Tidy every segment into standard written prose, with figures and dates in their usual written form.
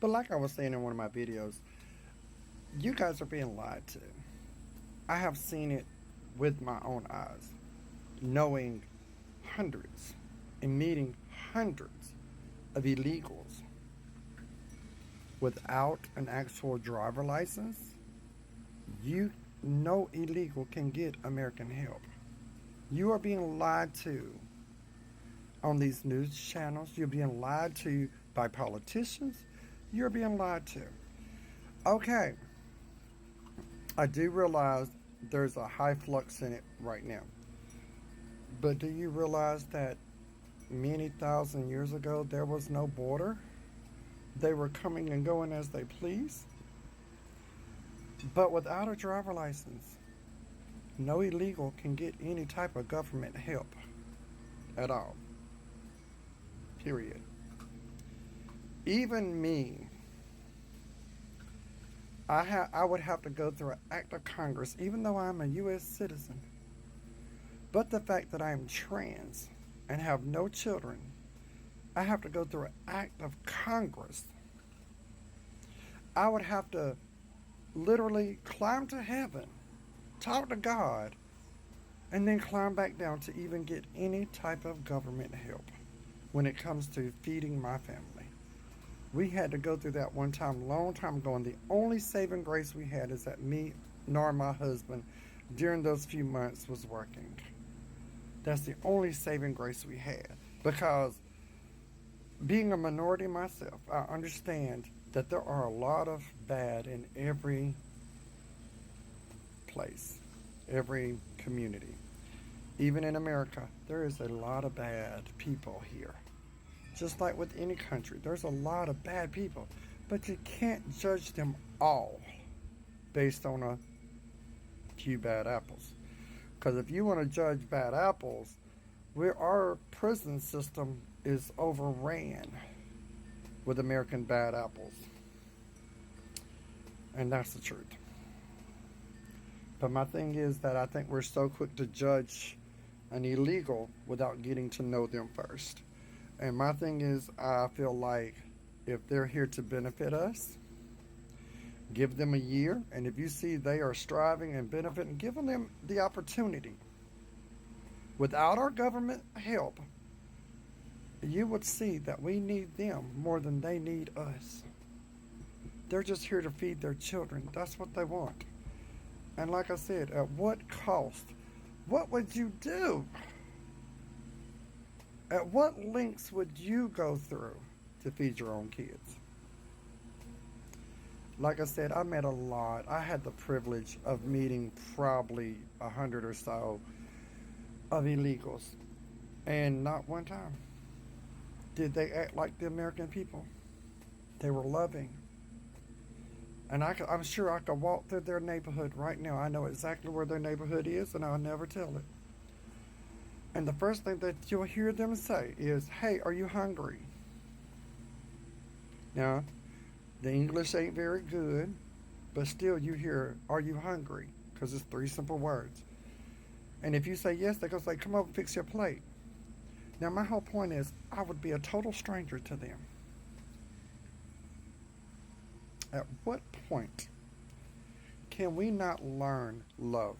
But like I was saying in one of my videos, you guys are being lied to. I have seen it with my own eyes, knowing hundreds and meeting hundreds of illegals without an actual driver license. You no illegal can get American help. You are being lied to on these news channels. You're being lied to by politicians. You're being lied to. Okay, I do realize there's a high flux in it right now. But do you realize that many thousand years ago there was no border? They were coming and going as they please. But without a driver license, no illegal can get any type of government help at all. Period. Even me, I would have to go through an act of Congress, even though I'm a U.S. citizen. But the fact that I am trans and have no children, I have to go through an act of Congress. I would have to literally climb to heaven, talk to God, and then climb back down to even get any type of government help when it comes to feeding my family. We had to go through that one time, long time ago, and the only saving grace we had is that me nor my husband during those few months was working. That's the only saving grace we had. Because being a minority myself, I understand that there are a lot of bad in every place, every community. Even in America, there is a lot of bad people here. Just like with any country, there's a lot of bad people. But you can't judge them all based on a few bad apples. Because if you want to judge bad apples, our prison system is overran with American bad apples. And that's the truth. But my thing is that I think we're so quick to judge an illegal without getting to know them first. And my thing is, I feel like if they're here to benefit us, give them a year. And if you see they are striving and benefiting, give them the opportunity. Without our government help, you would see that we need them more than they need us. They're just here to feed their children. That's what they want. And like I said, at what cost? What would you do? At what lengths would you go through to feed your own kids? Like I said, I met a lot. I had the privilege of meeting probably 100 or so of illegals. And not one time did they act like the American people. They were loving. And I'm sure I could walk through their neighborhood right now. I know exactly where their neighborhood is, and I'll never tell it. And the first thing that you'll hear them say is, "Hey, are you hungry?" Now, the English ain't very good, but still you hear, "Are you hungry?" Because it's 3 simple words. And if you say yes, they're going to say, "Come over and fix your plate." Now, my whole point is, I would be a total stranger to them. At what point can we not learn love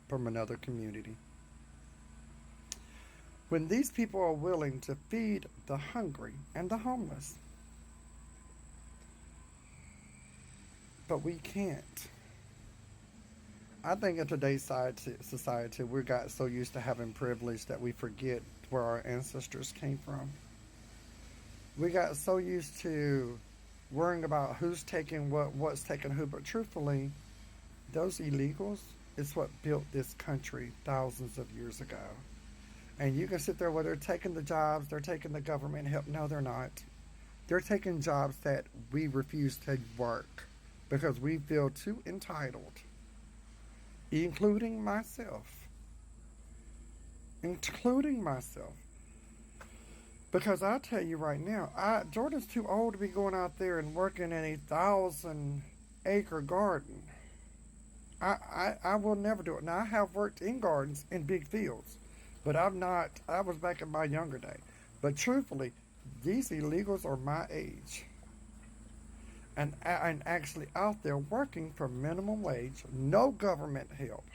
from another community? When these people are willing to feed the hungry and the homeless. But we can't. I think in today's society, we got so used to having privilege that we forget where our ancestors came from. We got so used to worrying about who's taking what's taking who. But truthfully, those illegals is what built this country thousands of years ago. And you can sit there where they're taking the jobs, they're taking the government help. No, they're not. They're taking jobs that we refuse to work because we feel too entitled, including myself. Because I'll tell you right now, Jordan's too old to be going out there and working in a 1,000-acre garden. I will never do it. Now, I have worked in gardens in big fields, but I was back in my younger day. But truthfully, these illegals are my age. and actually out there working for minimum wage, no government help.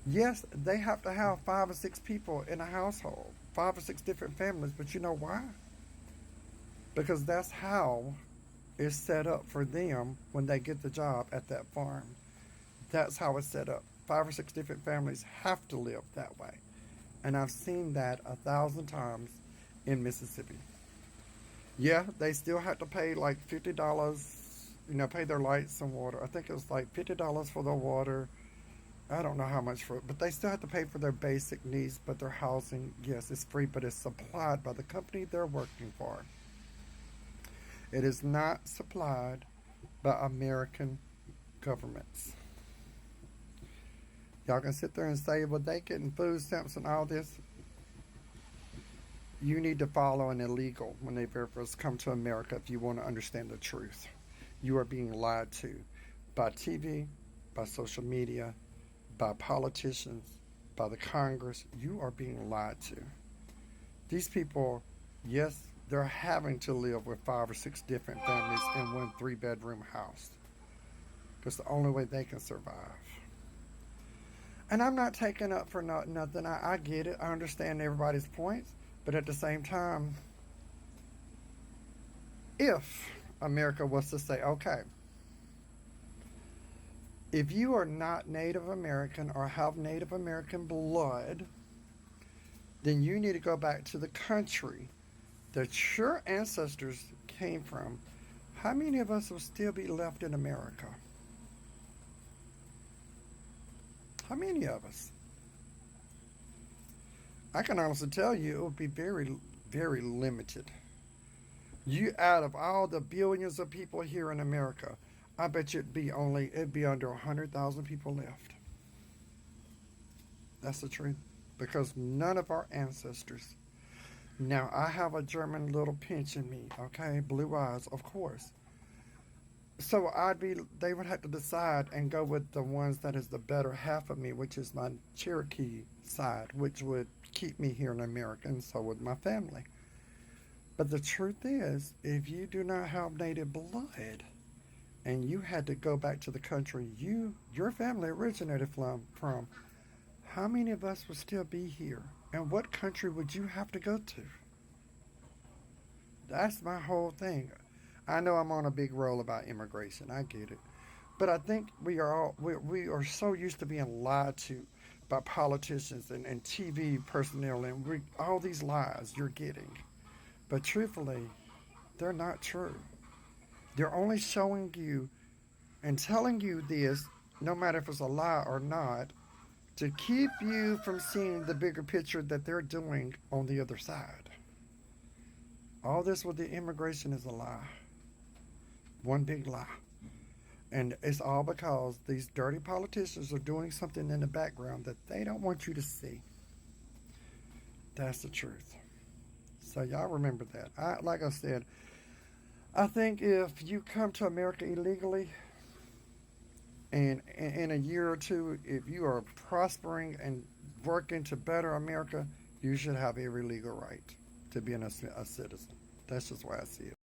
Yes, they have to have 5 or 6 people in a household, 5 or 6 different families, but you know why? Because that's how it's set up for them when they get the job at that farm. That's how it's set up. 5 or 6 different families have to live that way. And I've seen that 1,000 times in Mississippi. Yeah, they still have to pay like $50, pay their lights and water. I think it was like $50 for the water. I don't know how much for it, but they still have to pay for their basic needs. But their housing, yes, it's free, but it's supplied by the company they're working for. It is not supplied by American governments. Y'all can sit there and say, well, they getting food stamps and all this. You need to follow an illegal when they first come to America if you want to understand the truth. You are being lied to by TV, by social media, by politicians, by the Congress. You are being lied to. These people, yes, they're having to live with 5 or 6 different families in one 3-bedroom house. Because the only way they can survive. And I'm not taking up for nothing. I get it. I understand everybody's points. But at the same time, if America was to say, okay, if you are not Native American or have Native American blood, then you need to go back to the country that your ancestors came from. How many of us will still be left in America? How many of us? I can honestly tell you it would be very, very limited. You, out of all the billions of people here in America, I bet you it'd be under 100,000 people left. That's the truth. Because none of our ancestors. Now, I have a German little pinch in me, okay? Blue eyes, of course. So they would have to decide and go with the ones that is the better half of me, which is my Cherokee side, which would keep me here in America, and so would my family. But the truth is, if you do not have native blood, and you had to go back to the country your family originated from, how many of us would still be here? And what country would you have to go to? That's my whole thing. I know I'm on a big roll about immigration. I get it. But I think we are so used to being lied to by politicians and TV personnel and all these lies you're getting. But truthfully, they're not true. They're only showing you and telling you this, no matter if it's a lie or not, to keep you from seeing the bigger picture that they're doing on the other side. All this with the immigration is a lie. One big lie. And it's all because these dirty politicians are doing something in the background that they don't want you to see. That's the truth. So y'all remember that. Like I said, I think if you come to America illegally, and in a year or two, if you are prospering and working to better America, you should have every legal right to be a citizen. That's just why I see it.